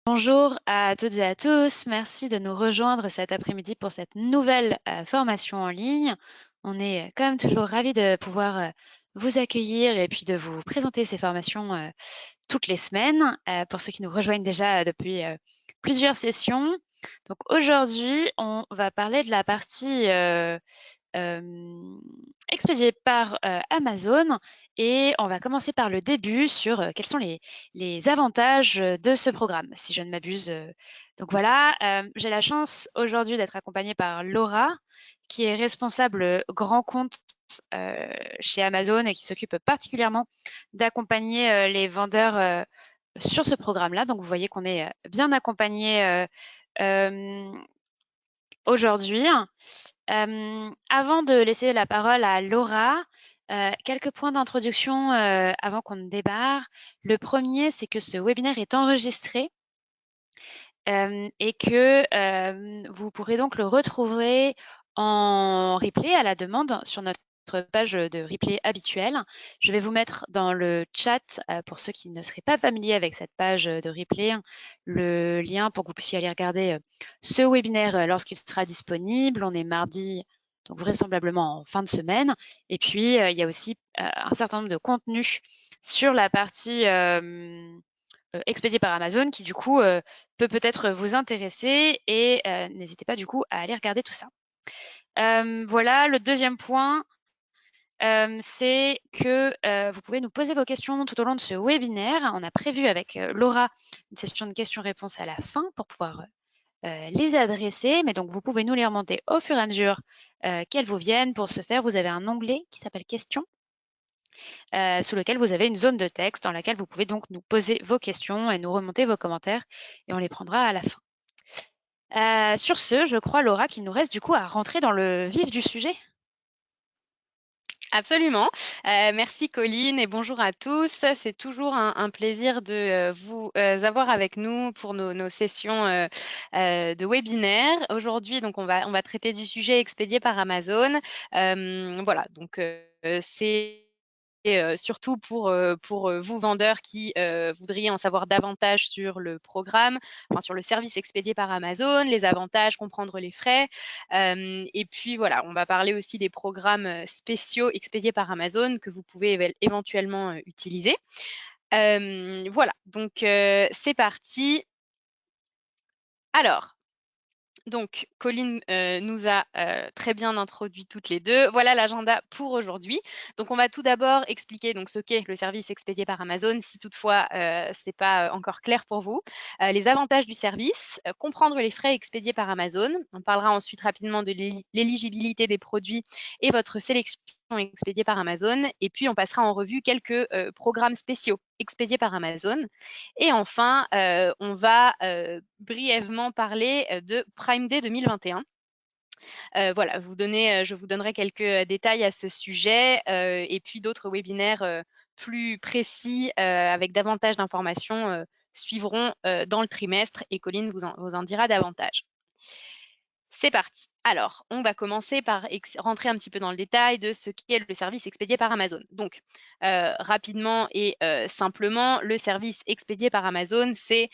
Bonjour à toutes et à tous, merci de nous rejoindre cet après-midi pour cette nouvelle formation en ligne. On est comme toujours ravis de pouvoir vous accueillir et puis de vous présenter ces formations toutes les semaines pour ceux qui nous rejoignent déjà depuis plusieurs sessions. Donc aujourd'hui, on va parler de la partie expédié par Amazon et on va commencer par le début sur quels sont les avantages de ce programme, si je ne m'abuse. Donc voilà, j'ai la chance aujourd'hui d'être accompagnée par Laura, qui est responsable grand compte chez Amazon et qui s'occupe particulièrement d'accompagner les vendeurs sur ce programme-là. Donc vous voyez qu'on est bien accompagné aujourd'hui. Avant de laisser la parole à Laura, quelques points d'introduction avant qu'on ne démarre. Le premier, c'est que ce webinaire est enregistré et que vous pourrez donc le retrouver en replay à la demande sur notre page de replay habituelle. Je vais vous mettre dans le chat, pour ceux qui ne seraient pas familiers avec cette page de replay, le lien pour que vous puissiez aller regarder ce webinaire lorsqu'il sera disponible. On est mardi, donc vraisemblablement en fin de semaine. Et puis, il y a aussi un certain nombre de contenus sur la partie expédié par Amazon qui du coup peut peut-être vous intéresser et n'hésitez pas du coup à aller regarder tout ça. Voilà, le deuxième point, c'est que vous pouvez nous poser vos questions tout au long de ce webinaire. On a prévu avec Laura une session de questions-réponses à la fin pour pouvoir les adresser, mais donc vous pouvez nous les remonter au fur et à mesure qu'elles vous viennent. Pour ce faire, vous avez un onglet qui s'appelle questions sous lequel vous avez une zone de texte dans laquelle vous pouvez donc nous poser vos questions et nous remonter vos commentaires et on les prendra à la fin. Sur ce, je crois, Laura, qu'il nous reste du coup à rentrer dans le vif du sujet. Absolument. Merci Colline et bonjour à tous. C'est toujours un plaisir de vous avoir avec nous pour nos sessions de webinaire. Aujourd'hui, donc on va traiter du sujet expédié par Amazon. Voilà, donc c'est surtout pour vous vendeurs qui voudriez en savoir davantage sur le programme, enfin sur le service expédié par Amazon, les avantages, comprendre les frais. Et puis voilà, on va parler aussi des programmes spéciaux expédiés par Amazon que vous pouvez éventuellement utiliser. Voilà, donc c'est parti. Alors, donc, Colline nous a très bien introduit toutes les deux. Voilà l'agenda pour aujourd'hui. Donc, on va tout d'abord expliquer donc, ce qu'est le service expédié par Amazon, si toutefois ce n'est pas encore clair pour vous. Les avantages du service, comprendre les frais expédiés par Amazon. On parlera ensuite rapidement de l'éligibilité des produits et votre sélection expédiée par Amazon. Et puis, on passera en revue quelques programmes spéciaux expédiés par Amazon. Et enfin, on va brièvement parler de Prime Day 2021. Voilà, je vous donnerai quelques détails à ce sujet et puis d'autres webinaires plus précis avec davantage d'informations suivront dans le trimestre et Colline vous en dira davantage. C'est parti. Alors, on va commencer par rentrer un petit peu dans le détail de ce qu'est le service expédié par Amazon. Donc, rapidement et simplement, le service expédié par Amazon, c'est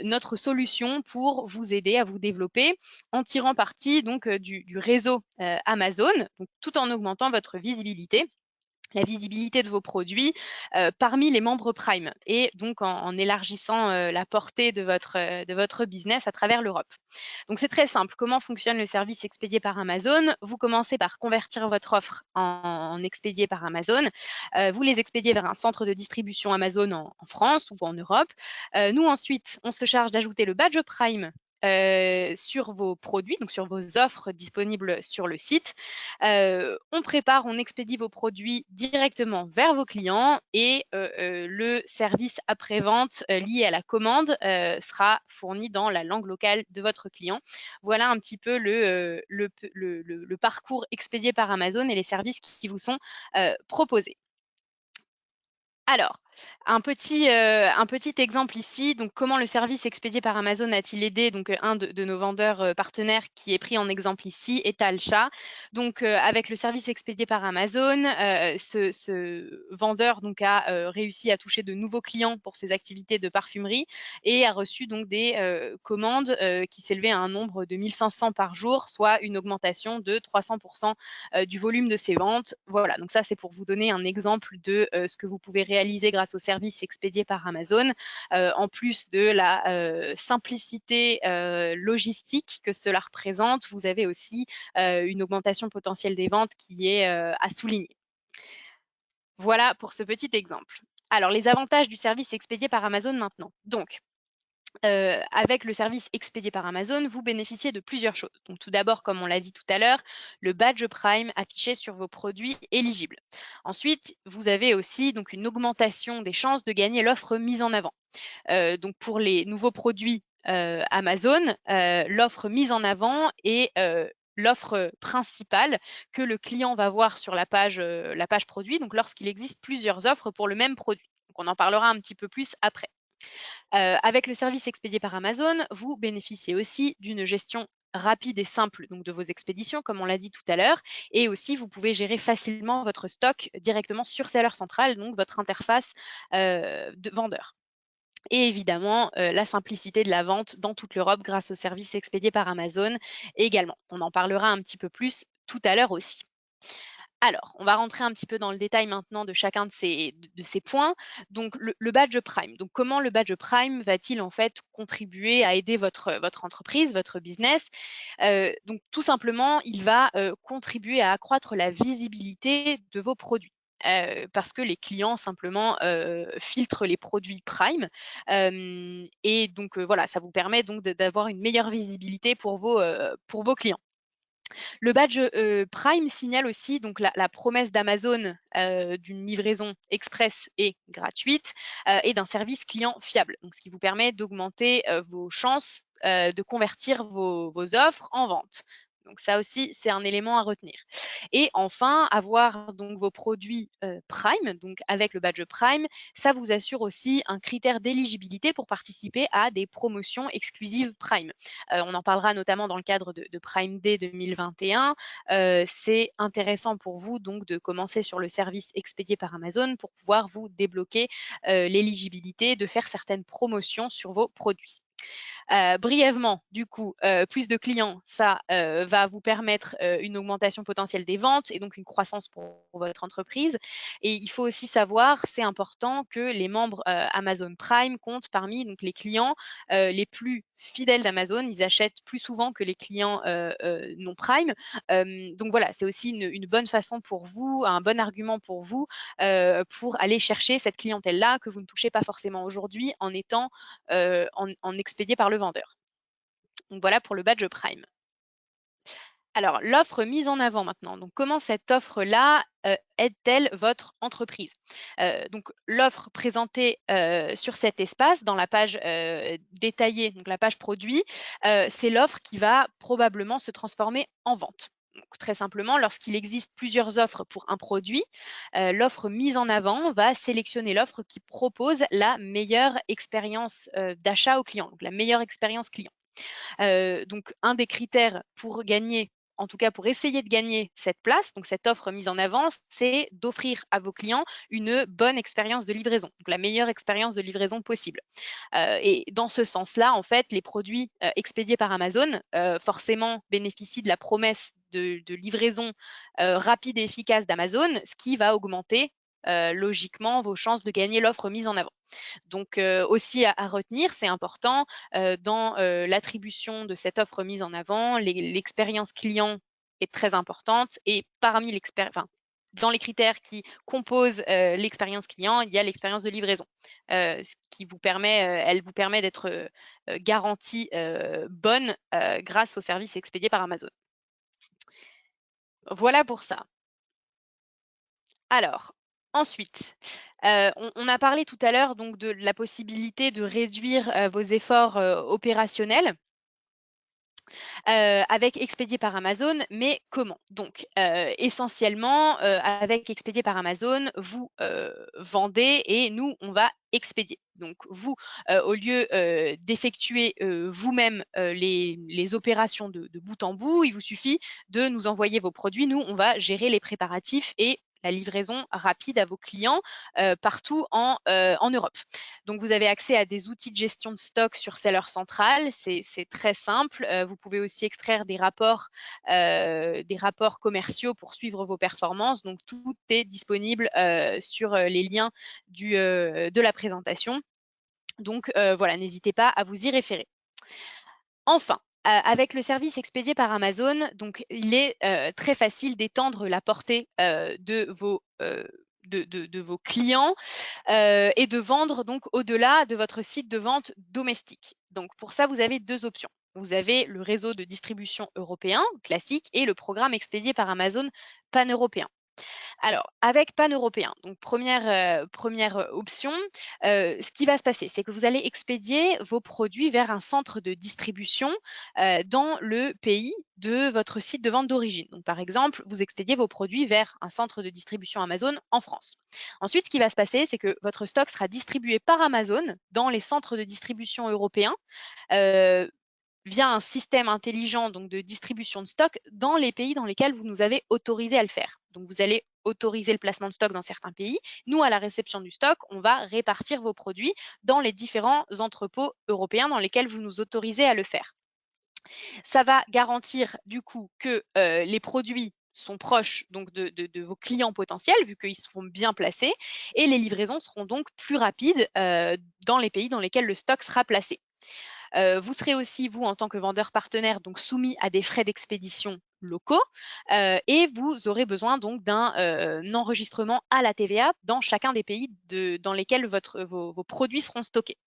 notre solution pour vous aider à vous développer en tirant parti donc du réseau Amazon, donc, tout en augmentant votre visibilité, la visibilité de vos produits parmi les membres Prime et donc en élargissant la portée de votre business à travers l'Europe. Donc c'est très simple. Comment fonctionne le service expédié par Amazon? Vous commencez par convertir votre offre en expédié par Amazon. Vous les expédiez vers un centre de distribution Amazon en France ou en Europe. Nous ensuite, on se charge d'ajouter le badge Prime sur vos produits, donc sur vos offres disponibles sur le site. On prépare, on expédie vos produits directement vers vos clients et le service après-vente lié à la commande sera fourni dans la langue locale de votre client. Voilà un petit peu le parcours expédié par Amazon et les services qui vous sont proposés. Alors, un petit exemple ici. Donc, comment le service expédié par Amazon a-t-il aidé donc un de nos vendeurs partenaires qui est pris en exemple ici est Alcha. Donc, avec le service expédié par Amazon, ce vendeur donc a réussi à toucher de nouveaux clients pour ses activités de parfumerie et a reçu donc des commandes qui s'élevaient à un nombre de 1500 par jour, soit une augmentation de 300% du volume de ses ventes. Voilà, donc ça c'est pour vous donner un exemple de ce que vous pouvez réaliser grâce au service expédié par Amazon, en plus de la simplicité logistique que cela représente. Vous avez aussi une augmentation potentielle des ventes qui est à souligner. Voilà pour ce petit exemple. Alors, les avantages du service expédié par Amazon maintenant. Donc, avec le service expédié par Amazon, vous bénéficiez de plusieurs choses. Donc, tout d'abord, comme on l'a dit tout à l'heure, le badge Prime affiché sur vos produits éligibles. Ensuite, vous avez aussi donc une augmentation des chances de gagner l'offre mise en avant. Donc, pour les nouveaux produits Amazon, l'offre mise en avant est l'offre principale que le client va voir sur la page produit, donc lorsqu'il existe plusieurs offres pour le même produit. Donc, on en parlera un petit peu plus après. Avec le service expédié par Amazon, vous bénéficiez aussi d'une gestion rapide et simple donc de vos expéditions, comme on l'a dit tout à l'heure, et aussi vous pouvez gérer facilement votre stock directement sur Seller Central, donc votre interface de vendeur. Et évidemment, la simplicité de la vente dans toute l'Europe grâce au service expédié par Amazon également. On en parlera un petit peu plus tout à l'heure aussi. Alors, on va rentrer un petit peu dans le détail maintenant de chacun de ces points. Donc, le badge Prime. Donc, comment le badge Prime va-t-il en fait contribuer à aider votre entreprise, votre business? Donc, tout simplement, il va contribuer à accroître la visibilité de vos produits. Parce que les clients simplement filtrent les produits Prime et donc voilà, ça vous permet donc d'avoir une meilleure visibilité pour vos clients. Le badge Prime signale aussi donc la promesse d'Amazon d'une livraison express et gratuite et d'un service client fiable. Donc, ce qui vous permet d'augmenter vos chances de convertir vos offres en vente. Donc ça aussi, c'est un élément à retenir. Et enfin, avoir donc vos produits Prime, donc avec le badge Prime, ça vous assure aussi un critère d'éligibilité pour participer à des promotions exclusives Prime. On en parlera notamment dans le cadre de Prime Day 2021. C'est intéressant pour vous donc de commencer sur le service expédié par Amazon pour pouvoir vous débloquer l'éligibilité de faire certaines promotions sur vos produits. Brièvement, du coup, plus de clients, ça va vous permettre une augmentation potentielle des ventes et donc une croissance pour votre entreprise. Et il faut aussi savoir, c'est important, que les membres Amazon Prime comptent parmi donc, les clients les plus fidèles d'Amazon. Ils achètent plus souvent que les clients non Prime. Donc voilà, c'est aussi une bonne façon pour vous, un bon argument pour vous pour aller chercher cette clientèle-là que vous ne touchez pas forcément aujourd'hui en étant en expédié par le vendeur. Donc voilà pour le badge Prime. Alors, l'offre mise en avant maintenant. Donc, comment cette offre-là aide-t-elle votre entreprise? Donc, l'offre présentée sur cet espace, dans la page détaillée, donc la page produit, c'est l'offre qui va probablement se transformer en vente. Donc, très simplement, lorsqu'il existe plusieurs offres pour un produit, l'offre mise en avant va sélectionner l'offre qui propose la meilleure expérience d'achat au client, donc la meilleure expérience client. Donc, un des critères pour gagner, en tout cas pour essayer de gagner cette place, donc cette offre mise en avant, c'est d'offrir à vos clients une bonne expérience de livraison, donc la meilleure expérience de livraison possible. Et dans ce sens-là, en fait, les produits expédiés par Amazon forcément bénéficient de la promesse de livraison rapide et efficace d'Amazon, ce qui va augmenter logiquement vos chances de gagner l'offre mise en avant. Donc aussi à retenir, c'est important dans l'attribution de cette offre mise en avant, l'expérience client est très importante et parmi dans les critères qui composent l'expérience client, il y a l'expérience de livraison, ce qui vous permet, elle vous permet d'être garantie bonne grâce au service expédié par Amazon. Voilà pour ça. Alors, ensuite, on a parlé tout à l'heure donc de la possibilité de réduire vos efforts opérationnels. avec Expédié par Amazon, mais comment? Donc, essentiellement, avec Expédié par Amazon, vous vendez et nous, on va expédier. Donc, vous, au lieu d'effectuer vous-même les opérations de bout en bout, il vous suffit de nous envoyer vos produits. Nous, on va gérer les préparatifs et la livraison rapide à vos clients partout en Europe. Donc, vous avez accès à des outils de gestion de stock sur Seller Central. C'est très simple. Vous pouvez aussi extraire des rapports commerciaux pour suivre vos performances. Donc, tout est disponible sur les liens de la présentation. Donc, voilà, n'hésitez pas à vous y référer. Enfin, avec le service expédié par Amazon, donc il est très facile d'étendre la portée de vos clients et de vendre donc au-delà de votre site de vente domestique. Donc pour ça, vous avez deux options. Vous avez le réseau de distribution européen classique et le programme expédié par Amazon pan-européen. Alors, avec pan-européen, donc première option, ce qui va se passer, c'est que vous allez expédier vos produits vers un centre de distribution dans le pays de votre site de vente d'origine. Donc, par exemple, vous expédiez vos produits vers un centre de distribution Amazon en France. Ensuite, ce qui va se passer, c'est que votre stock sera distribué par Amazon dans les centres de distribution européens via un système intelligent donc de distribution de stock dans les pays dans lesquels vous nous avez autorisé à le faire. Donc, vous allez autoriser le placement de stock dans certains pays. Nous, à la réception du stock, on va répartir vos produits dans les différents entrepôts européens dans lesquels vous nous autorisez à le faire. Ça va garantir du coup que les produits sont proches donc de vos clients potentiels, vu qu'ils seront bien placés, et les livraisons seront donc plus rapides dans les pays dans lesquels le stock sera placé. Vous serez aussi, vous, en tant que vendeur partenaire, donc soumis à des frais d'expédition locaux et vous aurez besoin donc d'un enregistrement à la TVA dans chacun des pays dans lesquels vos produits seront stockés.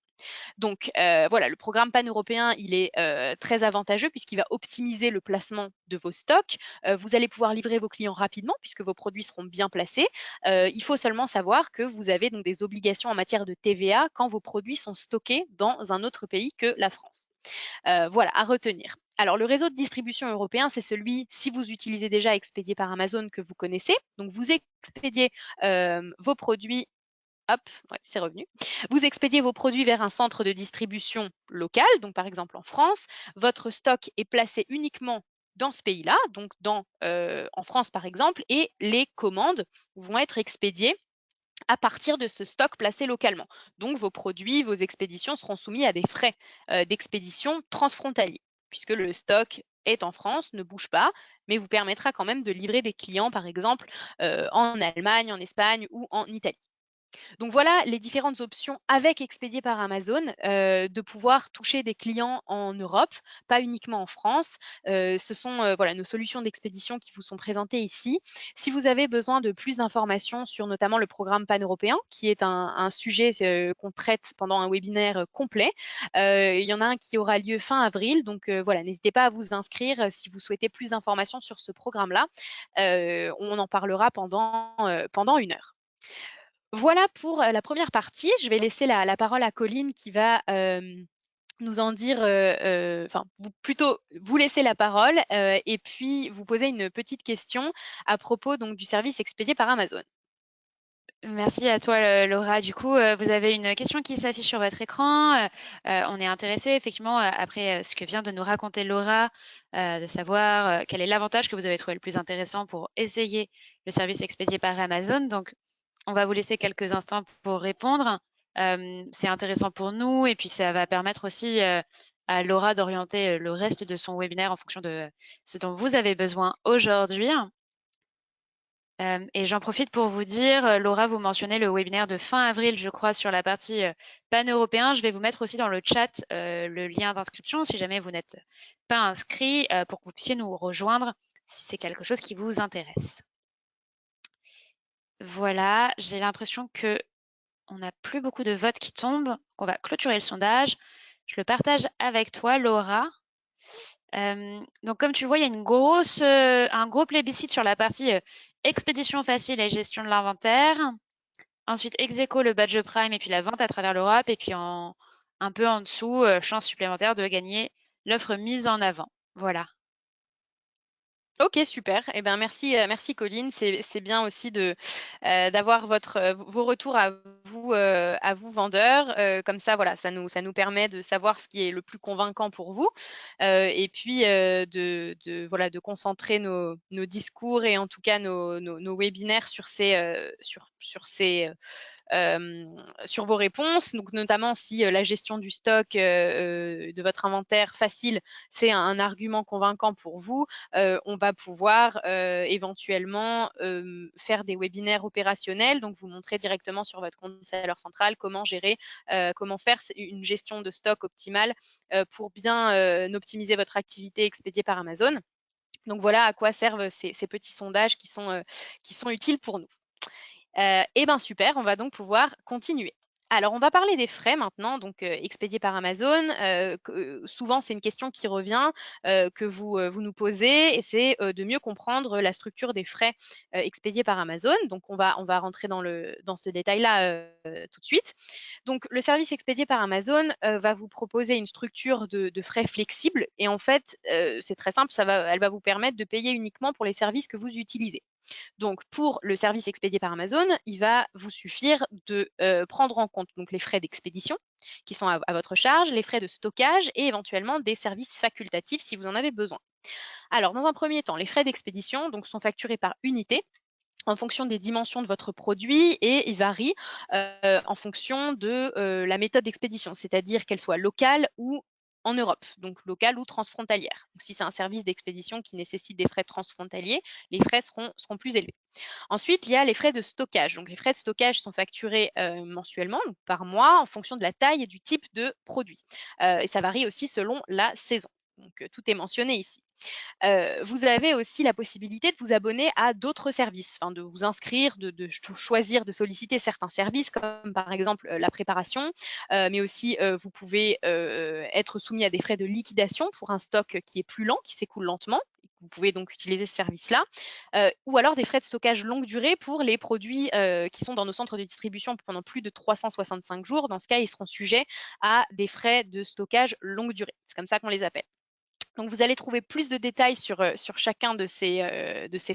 Donc voilà, le programme pan-européen, il est très avantageux puisqu'il va optimiser le placement de vos stocks. Vous allez pouvoir livrer vos clients rapidement puisque vos produits seront bien placés. Il faut seulement savoir que vous avez donc des obligations en matière de TVA quand vos produits sont stockés dans un autre pays que la France. Voilà, à retenir. Alors, le réseau de distribution européen, c'est celui, si vous utilisez déjà Expédié par Amazon, que vous connaissez. Donc, vous expédiez vos produits. Hop, ouais, c'est revenu. Vous expédiez vos produits vers un centre de distribution local, donc par exemple en France. Votre stock est placé uniquement dans ce pays-là, donc en France par exemple, et les commandes vont être expédiées à partir de ce stock placé localement. Donc vos produits, vos expéditions seront soumis à des frais d'expédition transfrontaliers, puisque le stock est en France, ne bouge pas, mais vous permettra quand même de livrer des clients, par exemple, en Allemagne, en Espagne ou en Italie. Donc voilà les différentes options avec Expédié par Amazon, de pouvoir toucher des clients en Europe, pas uniquement en France. Ce sont voilà, nos solutions d'expédition qui vous sont présentées ici. Si vous avez besoin de plus d'informations sur notamment le programme pan-européen, qui est un sujet qu'on traite pendant un webinaire complet, il y en a un qui aura lieu fin avril. Donc voilà, n'hésitez pas à vous inscrire si vous souhaitez plus d'informations sur ce programme-là. On en parlera pendant 1 heure. Voilà pour la première partie. Je vais laisser la parole à Colline qui va nous en dire, enfin, plutôt vous laisser la parole et puis vous poser une petite question à propos donc du service expédié par Amazon. Merci à toi, Laura. Du coup, vous avez une question qui s'affiche sur votre écran. On est intéressé, effectivement, après ce que vient de nous raconter Laura, de savoir quel est l'avantage que vous avez trouvé le plus intéressant pour essayer le service expédié par Amazon. Donc, on va vous laisser quelques instants pour répondre. C'est intéressant pour nous et puis ça va permettre aussi à Laura d'orienter le reste de son webinaire en fonction de ce dont vous avez besoin aujourd'hui. Et j'en profite pour vous dire, Laura, vous mentionnez le webinaire de fin avril, je crois, sur la partie pan-européen. Je vais vous mettre aussi dans le chat le lien d'inscription si jamais vous n'êtes pas inscrit pour que vous puissiez nous rejoindre si c'est quelque chose qui vous intéresse. Voilà, j'ai l'impression que on n'a plus beaucoup de votes qui tombent. Donc on va clôturer le sondage. Je le partage avec toi, Laura. Donc comme tu le vois, il y a un gros plébiscite sur la partie expédition facile et gestion de l'inventaire. Ensuite, ex aequo, le badge Prime et puis la vente à travers l'Europe. Et puis un peu en dessous, chance supplémentaire de gagner l'offre mise en avant. Voilà. OK, super. Eh ben, merci Colline. C'est bien aussi d'avoir vos retours à vous vendeurs. Comme ça, voilà, ça nous permet de savoir ce qui est le plus convaincant pour vous, et puis, voilà, de concentrer nos discours et en tout cas nos webinaires euh, sur vos réponses, donc notamment si la gestion du stock de votre inventaire facile, c'est un argument convaincant pour vous, on va pouvoir éventuellement faire des webinaires opérationnels, donc vous montrer directement sur votre compte seller central comment gérer, comment faire une gestion de stock optimale pour bien optimiser votre activité expédiée par Amazon. Donc voilà à quoi servent ces petits sondages qui sont utiles pour nous. Eh ben super, on va donc pouvoir continuer. Alors, on va parler des frais maintenant, donc expédiés par Amazon. Souvent, c'est une question qui revient, que vous nous posez, et c'est de mieux comprendre la structure des frais expédiés par Amazon. Donc, on va rentrer dans ce détail-là tout de suite. Donc, le service expédié par Amazon va vous proposer une structure de frais flexible, et en fait, c'est très simple, elle va vous permettre de payer uniquement pour les services que vous utilisez. Donc, pour le service expédié par Amazon, il va vous suffire de prendre en compte donc, les frais d'expédition qui sont à votre charge, les frais de stockage et éventuellement des services facultatifs si vous en avez besoin. Alors, dans un premier temps, les frais d'expédition donc, sont facturés par unité en fonction des dimensions de votre produit et ils varient en fonction de la méthode d'expédition, c'est-à-dire qu'elle soit locale ou en Europe, donc locale ou transfrontalière. Donc, si c'est un service d'expédition qui nécessite des frais transfrontaliers, les frais seront plus élevés. Ensuite, il y a les frais de stockage. Donc, les frais de stockage sont facturés mensuellement, donc par mois, en fonction de la taille et du type de produit. Et ça varie aussi selon la saison. Donc, tout est mentionné ici. Vous avez aussi la possibilité de vous abonner à d'autres services, enfin de vous inscrire, de choisir de solliciter certains services comme par exemple la préparation, mais aussi vous pouvez être soumis à des frais de liquidation pour un stock qui est plus lent, qui s'écoule lentement. Vous pouvez donc utiliser ce service-là, ou alors des frais de stockage longue durée pour les produits qui sont dans nos centres de distribution pendant plus de 365 jours. Dans ce cas, ils seront sujets à des frais de stockage longue durée. C'est comme ça qu'on les appelle. Donc, vous allez trouver plus de détails sur chacun de ces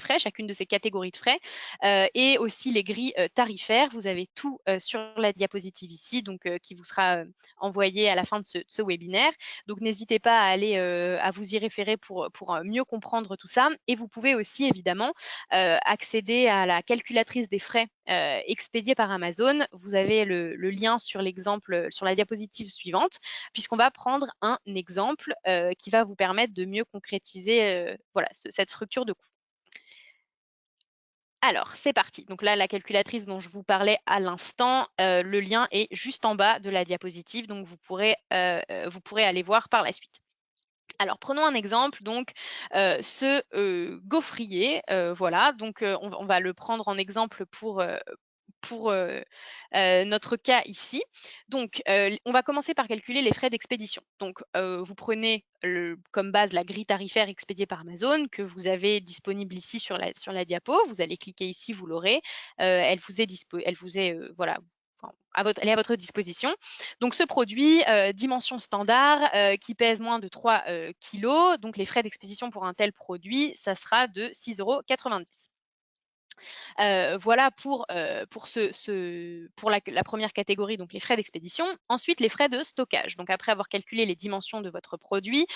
frais, chacune de ces catégories de frais, et aussi les grilles tarifaires. Vous avez tout sur la diapositive ici, donc qui vous sera envoyé à la fin de ce webinaire. Donc, n'hésitez pas à aller à vous y référer pour mieux comprendre tout ça. Et vous pouvez aussi, évidemment, accéder à la calculatrice des frais expédiés par Amazon. Vous avez le lien sur l'exemple, sur la diapositive suivante, puisqu'on va prendre un exemple qui va vous permettre de mieux concrétiser voilà, cette structure de coût. Alors, c'est parti. Donc là, la calculatrice dont je vous parlais à l'instant, le lien est juste en bas de la diapositive, donc vous pourrez aller voir par la suite. Alors, prenons un exemple, donc ce gaufrier, voilà, donc on va le prendre en exemple pour notre cas ici. Donc, on va commencer par calculer les frais d'expédition. Donc, vous prenez comme base la grille tarifaire expédiée par Amazon que vous avez disponible ici sur la diapo. Vous allez cliquer ici, vous l'aurez. Elle vous est voilà, enfin, elle est à votre disposition. Donc, ce produit, dimension standard, qui pèse moins de 3 kg. Donc, les frais d'expédition pour un tel produit, ça sera de 6,90 €. Voilà pour la première catégorie, donc les frais d'expédition. Ensuite, les frais de stockage. Donc après avoir calculé les dimensions de votre produit,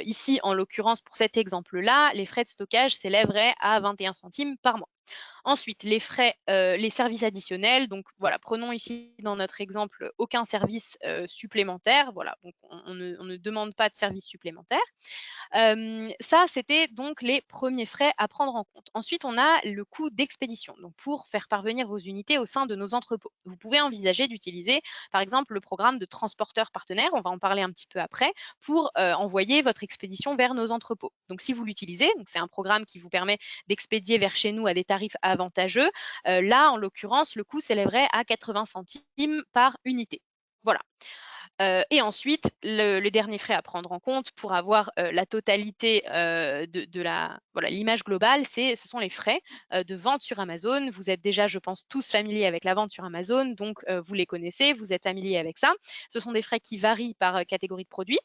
ici en l'occurrence pour cet exemple-là, les frais de stockage s'élèveraient à 21 centimes par mois. Ensuite, les services additionnels. Donc voilà, prenons ici dans notre exemple aucun service supplémentaire. Voilà, donc on ne demande pas de service supplémentaire. Ça, c'était donc les premiers frais à prendre en compte. Ensuite, on a le coût d'expédition, donc pour faire parvenir vos unités au sein de nos entrepôts. Vous pouvez envisager d'utiliser, par exemple, le programme de transporteur partenaire, on va en parler un petit peu après, pour envoyer votre expédition vers nos entrepôts. Donc, si vous l'utilisez, c'est un programme qui vous permet d'expédier vers chez nous à des tarifs avantageux. Là, en l'occurrence, le coût s'élèverait à 80 centimes par unité. Voilà. Et ensuite, le dernier frais à prendre en compte pour avoir la totalité voilà, l'image globale, ce sont les frais de vente sur Amazon. Vous êtes déjà, je pense, tous familiers avec la vente sur Amazon, donc vous les connaissez, vous êtes familiers avec ça. Ce sont des frais qui varient par catégorie de produits.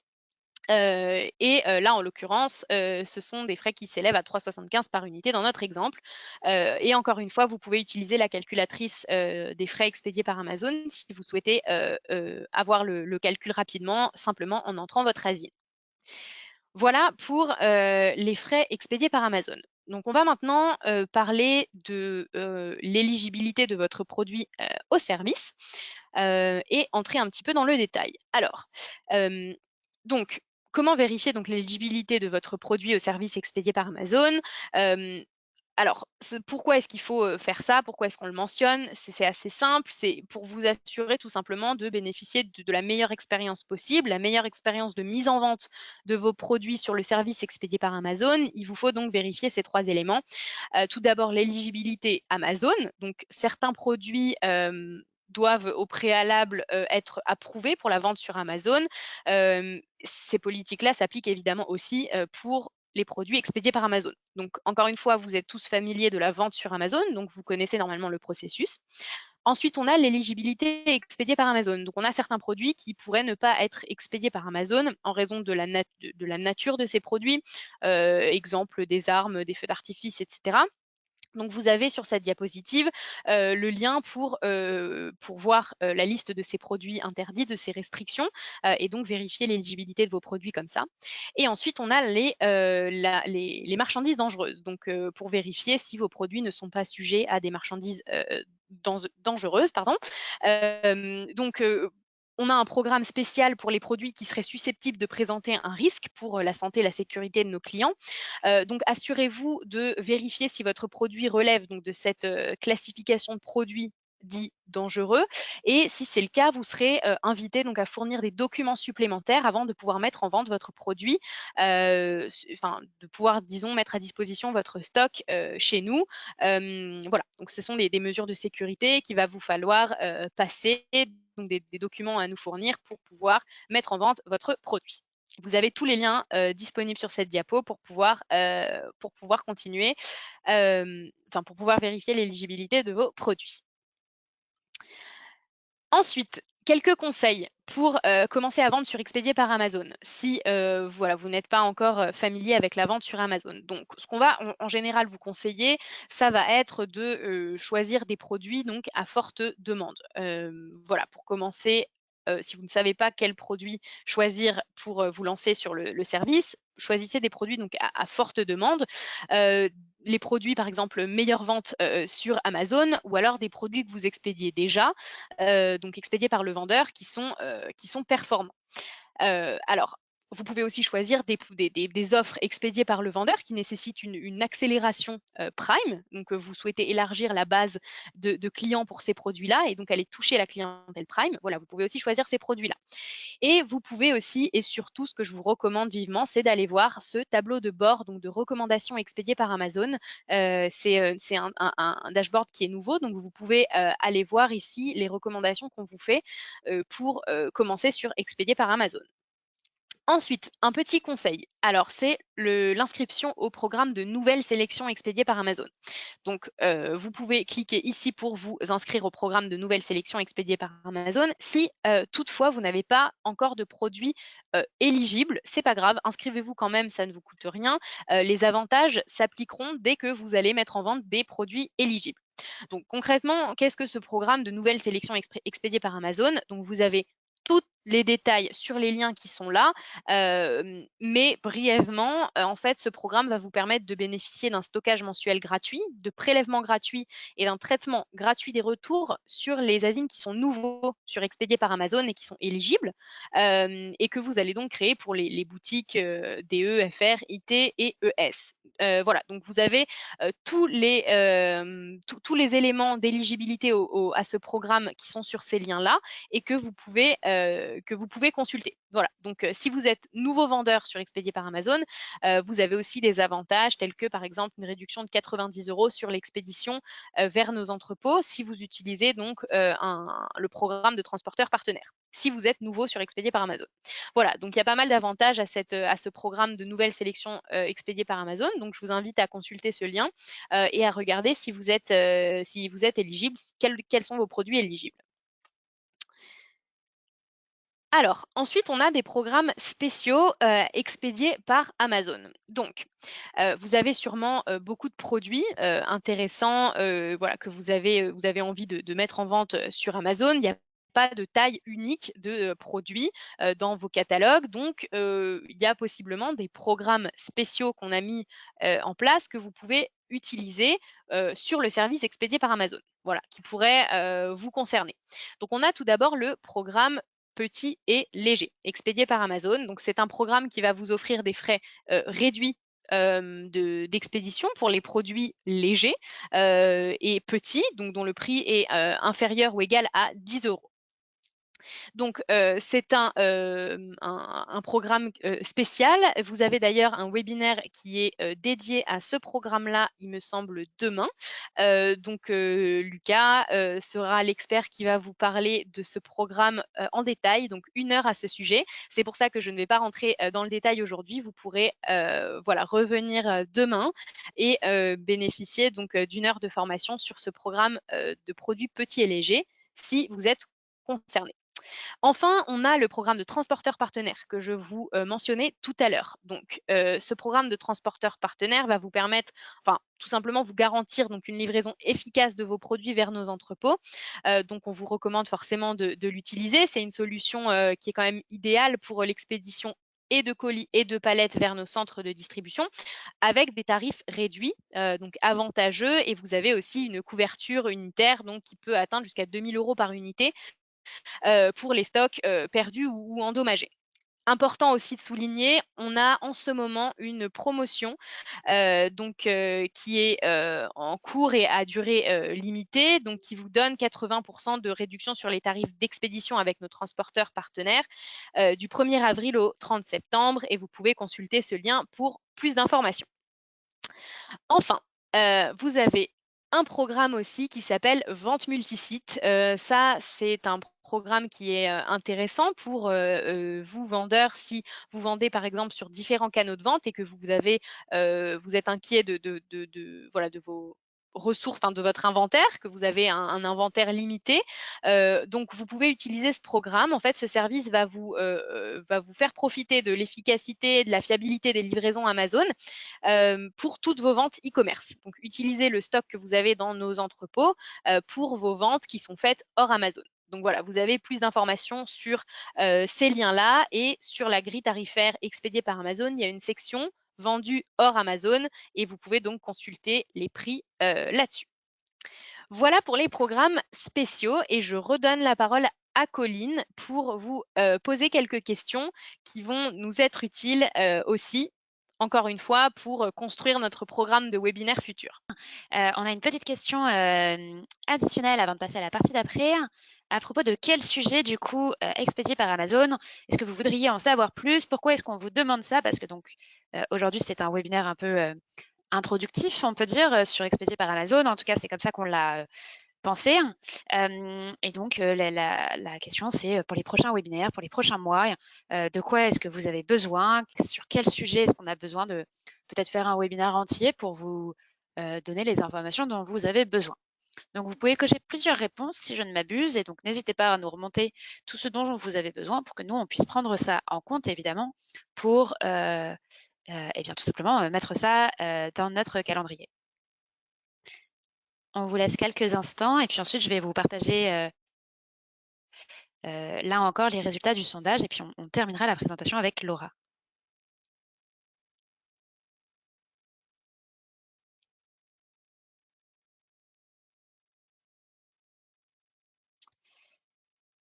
Là, en l'occurrence, ce sont des frais qui s'élèvent à 3,75 par unité dans notre exemple. Et encore une fois, vous pouvez utiliser la calculatrice des frais expédiés par Amazon si vous souhaitez avoir le calcul rapidement, simplement en entrant votre ASIN. Voilà pour les frais expédiés par Amazon. Donc, on va maintenant parler de l'éligibilité de votre produit au service et entrer un petit peu dans le détail. Alors, donc, comment vérifier donc l'éligibilité de votre produit au service expédié par Amazon? Alors, pourquoi est-ce qu'il faut faire ça? Pourquoi est-ce qu'on le mentionne? C'est assez simple, c'est pour vous assurer tout simplement de bénéficier de la meilleure expérience possible, la meilleure expérience de mise en vente de vos produits sur le service expédié par Amazon. Il vous faut donc vérifier ces 3 éléments. Tout d'abord, l'éligibilité Amazon. Donc, certains produits doivent au préalable être approuvés pour la vente sur Amazon. Ces politiques-là s'appliquent évidemment aussi pour les produits expédiés par Amazon. Donc, encore une fois, vous êtes tous familiers de la vente sur Amazon, donc vous connaissez normalement le processus. Ensuite, on a l'éligibilité expédiée par Amazon. Donc, on a certains produits qui pourraient ne pas être expédiés par Amazon en raison de la nature de ces produits, exemple des armes, des feux d'artifice, etc. Donc, vous avez sur cette diapositive le lien pour voir la liste de ces produits interdits, de ces restrictions, et donc vérifier l'éligibilité de vos produits comme ça. Et ensuite, on a les marchandises dangereuses, donc pour vérifier si vos produits ne sont pas sujets à des marchandises dangereuses. Pardon. Donc, on a un programme spécial pour les produits qui seraient susceptibles de présenter un risque pour la santé et la sécurité de nos clients. Donc, assurez-vous de vérifier si votre produit relève donc de cette classification de produits dits dangereux. Et si c'est le cas, vous serez invité donc à fournir des documents supplémentaires avant de pouvoir mettre en vente votre produit, enfin de pouvoir, disons, mettre à disposition votre stock chez nous. Voilà, donc ce sont des mesures de sécurité qu'il va vous falloir passer, donc des documents à nous fournir pour pouvoir mettre en vente votre produit. Vous avez tous les liens disponibles sur cette diapo pour pouvoir continuer, enfin pour pouvoir vérifier l'éligibilité de vos produits. Ensuite, quelques conseils pour commencer à vendre sur Expédié par Amazon, si voilà, vous n'êtes pas encore familier avec la vente sur Amazon. Donc, ce qu'on va en général vous conseiller, ça va être de choisir des produits donc à forte demande. Voilà, pour commencer, si vous ne savez pas quel produit choisir pour vous lancer sur le service, choisissez des produits donc à forte demande. Les produits, par exemple, meilleure vente sur Amazon, ou alors des produits que vous expédiez déjà, donc expédiés par le vendeur, qui sont performants. Alors, vous pouvez aussi choisir des offres expédiées par le vendeur qui nécessitent une accélération Prime. Donc, vous souhaitez élargir la base de clients pour ces produits-là et donc aller toucher la clientèle Prime. Voilà, vous pouvez aussi choisir ces produits-là. Et vous pouvez aussi, et surtout, ce que je vous recommande vivement, c'est d'aller voir ce tableau de bord, donc de recommandations expédiées par Amazon. C'est un dashboard qui est nouveau, donc vous pouvez aller voir ici les recommandations qu'on vous fait pour commencer sur expédié par Amazon. Ensuite, un petit conseil. Alors, c'est l'inscription au programme de nouvelles sélections expédiées par Amazon. Donc, vous pouvez cliquer ici pour vous inscrire au programme de nouvelles sélections expédiées par Amazon. Si toutefois vous n'avez pas encore de produits éligibles, c'est pas grave, inscrivez-vous quand même, ça ne vous coûte rien. Les avantages s'appliqueront dès que vous allez mettre en vente des produits éligibles. Donc concrètement, qu'est-ce que ce programme de nouvelles sélections expédiées par Amazon? Donc vous avez tous les détails sur les liens qui sont là, mais brièvement, en fait, ce programme va vous permettre de bénéficier d'un stockage mensuel gratuit, de prélèvements gratuits et d'un traitement gratuit des retours sur les ASIN qui sont nouveaux sur Expédié par Amazon et qui sont éligibles, et que vous allez donc créer pour les boutiques DE, FR, IT et ES. Voilà, donc vous avez tous les éléments d'éligibilité à ce programme qui sont sur ces liens-là et que vous pouvez consulter. Voilà, donc si vous êtes nouveau vendeur sur Expédié par Amazon, vous avez aussi des avantages tels que par exemple une réduction de 90 € sur l'expédition vers nos entrepôts si vous utilisez donc le programme de transporteur partenaire, si vous êtes nouveau sur Expédié par Amazon. Voilà, donc il y a pas mal d'avantages à ce programme de nouvelles sélections expédiées par Amazon. Donc je vous invite à consulter ce lien et à regarder si vous êtes éligible, quels sont vos produits éligibles. Alors, ensuite, on a des programmes spéciaux expédiés par Amazon. Donc, vous avez sûrement beaucoup de produits intéressants voilà, que vous avez envie de mettre en vente sur Amazon. Il n'y a pas de taille unique de produits dans vos catalogues. Donc, il y a possiblement des programmes spéciaux qu'on a mis en place que vous pouvez utiliser sur le service expédié par Amazon, voilà, qui pourrait vous concerner. Donc, on a tout d'abord le programme petit et léger, expédié par Amazon. Donc, c'est un programme qui va vous offrir des frais réduits d'expédition pour les produits légers et petits, donc dont le prix est inférieur ou égal à 10 euros. Donc, c'est un programme spécial. Vous avez d'ailleurs un webinaire qui est dédié à ce programme-là, il me semble, demain. Donc, Lucas sera l'expert qui va vous parler de ce programme en détail, donc 1 heure à ce sujet. C'est pour ça que je ne vais pas rentrer dans le détail aujourd'hui. Vous pourrez voilà, revenir demain et bénéficier donc d'1 heure de formation sur ce programme de produits petits et légers si vous êtes concerné. Enfin, on a le programme de transporteur partenaire que je vous mentionnais tout à l'heure. Donc, ce programme de transporteur partenaire va vous permettre, enfin, tout simplement vous garantir donc une livraison efficace de vos produits vers nos entrepôts. Donc, on vous recommande forcément de l'utiliser. C'est une solution qui est quand même idéale pour l'expédition et de colis et de palettes vers nos centres de distribution avec des tarifs réduits, donc avantageux, et vous avez aussi une couverture unitaire donc qui peut atteindre jusqu'à 2 000 € par unité pour les stocks perdus ou endommagés. Important aussi de souligner, on a en ce moment une promotion qui est en cours et à durée limitée, donc qui vous donne 80% de réduction sur les tarifs d'expédition avec nos transporteurs partenaires du 1er avril au 30 septembre, et vous pouvez consulter ce lien pour plus d'informations. Enfin, vous avez un programme aussi qui s'appelle Vente multisite. Ça, c'est un programme qui est intéressant pour vous vendeurs si vous vendez par exemple sur différents canaux de vente et que vous êtes inquiet voilà, de vos ressources, enfin de votre inventaire, que vous avez un inventaire limité. Donc vous pouvez utiliser ce programme. En fait, ce service va vous faire profiter de l'efficacité et de la fiabilité des livraisons Amazon pour toutes vos ventes e-commerce. Donc, utilisez le stock que vous avez dans nos entrepôts pour vos ventes qui sont faites hors Amazon. Donc voilà, vous avez plus d'informations sur ces liens-là, et sur la grille tarifaire expédiée par Amazon, il y a une section vendue hors Amazon et vous pouvez donc consulter les prix là-dessus. Voilà pour les programmes spéciaux, et je redonne la parole à Colline pour vous poser quelques questions qui vont nous être utiles aussi, encore une fois, pour construire notre programme de webinaire futur. On a une petite question additionnelle avant de passer à la partie d'après. À propos de quel sujet, du coup, expédié par Amazon, est-ce que vous voudriez en savoir plus? Pourquoi est-ce qu'on vous demande ça? Parce que donc, aujourd'hui, c'est un webinaire un peu introductif, on peut dire, sur expédié par Amazon. En tout cas, c'est comme ça qu'on l'a pensé. Et donc, la question, c'est pour les prochains webinaires, pour les prochains mois, de quoi est-ce que vous avez besoin? Sur quel sujet est-ce qu'on a besoin de peut-être faire un webinaire entier pour vous donner les informations dont vous avez besoin? Donc, vous pouvez cocher plusieurs réponses si je ne m'abuse, et donc n'hésitez pas à nous remonter tout ce dont vous avez besoin pour que nous, on puisse prendre ça en compte, évidemment, pour eh bien, tout simplement mettre ça dans notre calendrier. On vous laisse quelques instants et puis ensuite, je vais vous partager là encore les résultats du sondage, et puis on terminera la présentation avec Laura.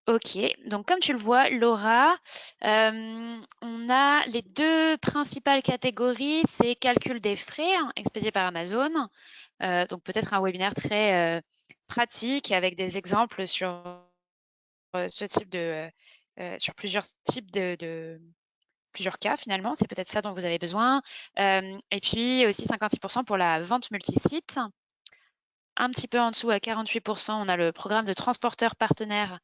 Ok, donc comme tu le vois, Laura, on a les deux principales catégories, c'est calcul des frais expédiés par Amazon, donc peut-être un webinaire très pratique avec des exemples sur ce type sur plusieurs types plusieurs cas finalement, c'est peut-être ça dont vous avez besoin. Et puis aussi 56% pour la vente multisite. Un petit peu en dessous, à 48%, on a le programme de transporteur partenaire.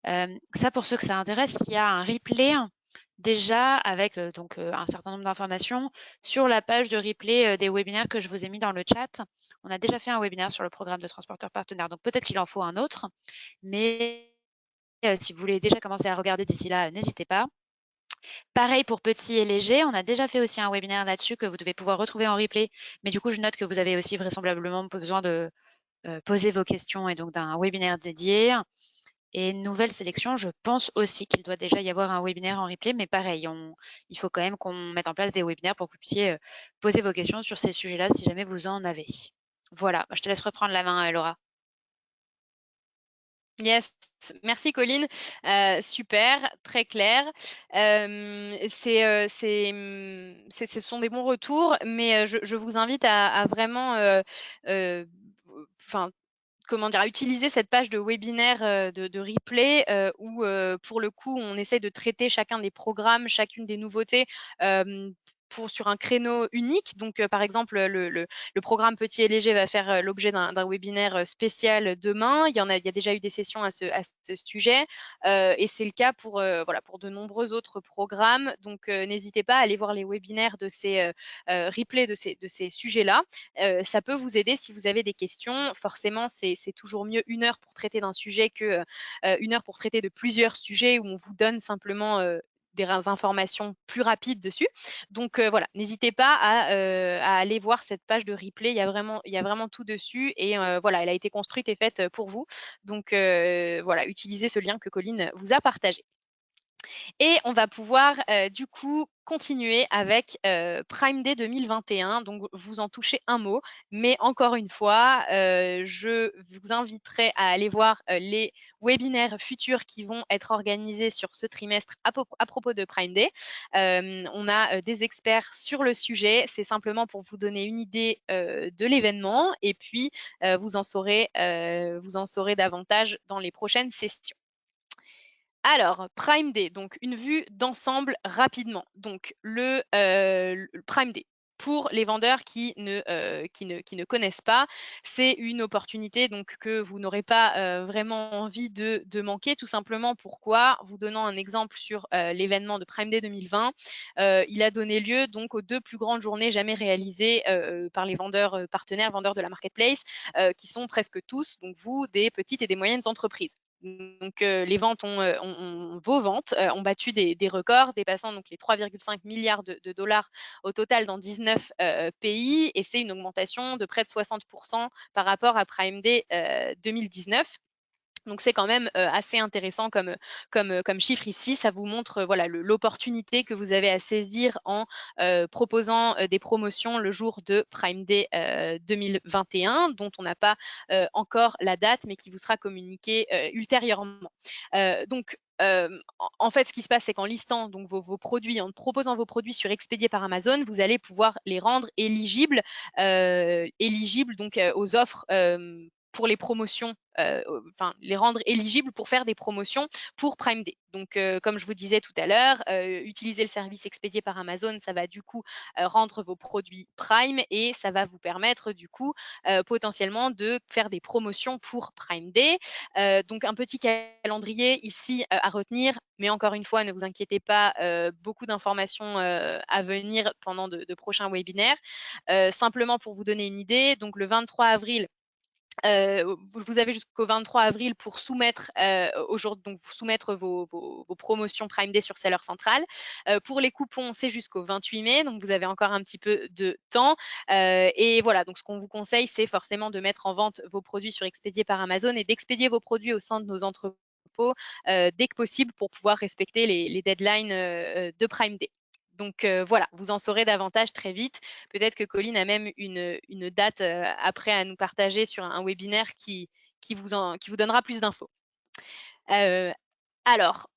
Ça, pour ceux que ça intéresse, il y a un replay déjà avec donc un certain nombre d'informations sur la page de replay des webinaires que je vous ai mis dans le chat. On a déjà fait un webinaire sur le programme de transporteur partenaire, donc peut-être qu'il en faut un autre, mais Si vous voulez déjà commencer à regarder d'ici là, n'hésitez pas. Pareil pour petit et léger, on a déjà fait aussi un webinaire là-dessus que vous devez pouvoir retrouver en replay. Mais du coup, je note que vous avez aussi vraisemblablement besoin de poser vos questions et donc d'un webinaire dédié. Et nouvelle sélection, je pense aussi qu'il doit déjà y avoir un webinaire en replay, mais pareil, il faut quand même qu'on mette en place des webinaires pour que vous puissiez poser vos questions sur ces sujets-là si jamais vous en avez. Voilà, je te laisse reprendre la main, Laura. Yes, merci Colline. Super, très clair. Ce sont des bons retours, mais je vous invite à vraiment, enfin, comment dire, à utiliser cette page de webinaire de replay où, pour le coup, on essaie de traiter chacun des programmes, chacune des nouveautés. Sur un créneau unique. Donc, par exemple, le programme Petit et Léger va faire l'objet d'un webinaire spécial demain. Il y a déjà eu des sessions à ce sujet et c'est le cas pour, voilà, pour de nombreux autres programmes. Donc, n'hésitez pas à aller voir les webinaires de ces replays de ces sujets-là. Ça peut vous aider si vous avez des questions. Forcément, c'est toujours mieux 1 heure pour traiter d'un sujet que 1 heure pour traiter de plusieurs sujets où on vous donne simplement des informations plus rapides dessus. Donc voilà, n'hésitez pas à aller voir cette page de replay. Il y a vraiment tout dessus et voilà, elle a été construite et faite pour vous. Donc voilà, utilisez ce lien que Colline vous a partagé. Et on va pouvoir du coup continuer avec Prime Day 2021. Donc vous en touchez un mot, mais encore une fois, je vous inviterai à aller voir les webinaires futurs qui vont être organisés sur ce trimestre à propos de Prime Day. On a des experts sur le sujet. C'est simplement pour vous donner une idée de l'événement et puis vous en saurez davantage dans les prochaines sessions. Alors, Prime Day, donc une vue d'ensemble rapidement. Donc, le Prime Day, pour les vendeurs qui ne connaissent pas, c'est une opportunité donc, que vous n'aurez pas vraiment envie de manquer, tout simplement. Pourquoi? Vous donnant un exemple sur l'événement de Prime Day 2020, il a donné lieu donc aux 2 plus grandes journées jamais réalisées par les vendeurs partenaires, vendeurs de la marketplace, qui sont presque tous, donc vous, des petites et des moyennes entreprises. Donc, les ventes vos ventes ont battu des records, dépassant donc les 3,5 milliards de dollars au total dans 19 pays, et c'est une augmentation de près de 60% par rapport à Prime Day 2019. Donc c'est quand même assez intéressant comme chiffre ici. Ça vous montre voilà l'opportunité que vous avez à saisir en proposant des promotions le jour de Prime Day 2021, dont on n'a pas encore la date, mais qui vous sera communiquée ultérieurement. Donc en fait, ce qui se passe, c'est qu'en listant donc vos produits, en proposant vos produits sur Expédié par Amazon, vous allez pouvoir les rendre éligibles donc aux offres pour les promotions, enfin les rendre éligibles pour faire des promotions pour Prime Day. Donc, comme je vous disais tout à l'heure, utiliser le service Expédié par Amazon, ça va du coup rendre vos produits Prime et ça va vous permettre du coup potentiellement de faire des promotions pour Prime Day. Donc, un petit calendrier ici à retenir, mais encore une fois, ne vous inquiétez pas, beaucoup d'informations à venir pendant de prochains webinaires. Simplement pour vous donner une idée, donc le 23 avril, vous avez jusqu'au 23 avril pour soumettre donc vous soumettre vos promotions Prime Day sur Seller Central. Pour les coupons, c'est jusqu'au 28 mai, donc vous avez encore un petit peu de temps. Et voilà, donc ce qu'on vous conseille, c'est forcément de mettre en vente vos produits sur Expédié par Amazon et d'expédier vos produits au sein de nos entrepôts dès que possible pour pouvoir respecter les deadlines de Prime Day. Donc voilà, vous en saurez davantage très vite. Peut-être que Colline a même une date après à nous partager sur un webinaire qui vous donnera plus d'infos. Alors,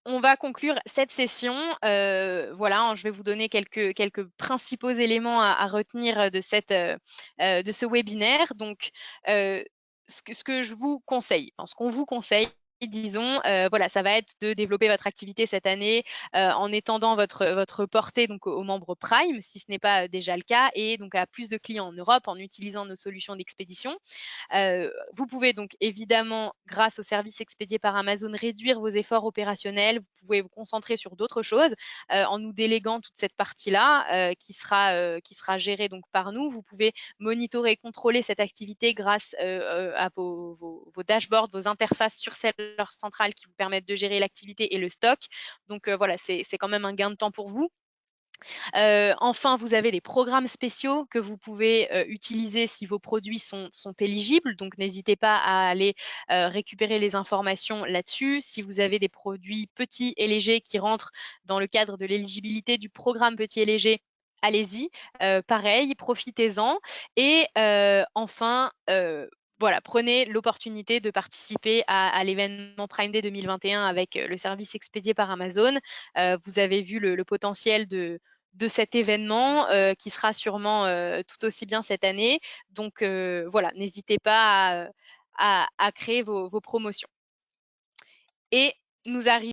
on va conclure cette session. Voilà, hein, je vais vous donner quelques principaux éléments à retenir de ce webinaire. Donc, ce que je vous conseille, ce qu'on vous conseille, disons, voilà, ça va être de développer votre activité cette année en étendant votre portée donc aux membres Prime, si ce n'est pas déjà le cas, et donc à plus de clients en Europe en utilisant nos solutions d'expédition. Vous pouvez donc évidemment, grâce au service expédié par Amazon, réduire vos efforts opérationnels. Vous pouvez vous concentrer sur d'autres choses en nous déléguant toute cette partie-là qui sera gérée donc par nous. Vous pouvez monitorer et contrôler cette activité grâce à vos dashboards, vos interfaces sur Seller serveurs centrales qui vous permettent de gérer l'activité et le stock. Donc voilà, c'est quand même un gain de temps pour vous. Enfin, vous avez des programmes spéciaux que vous pouvez utiliser si vos produits sont éligibles. Donc, n'hésitez pas à aller récupérer les informations là-dessus. Si vous avez des produits petits et légers qui rentrent dans le cadre de l'éligibilité du programme petit et léger, allez-y. Pareil, profitez-en. Et enfin, voilà, prenez l'opportunité de participer à l'événement Prime Day 2021 avec le service expédié par Amazon. Vous avez vu le potentiel de cet événement qui sera sûrement tout aussi bien cette année. Donc voilà, n'hésitez pas à créer vos promotions. Et nous arrivons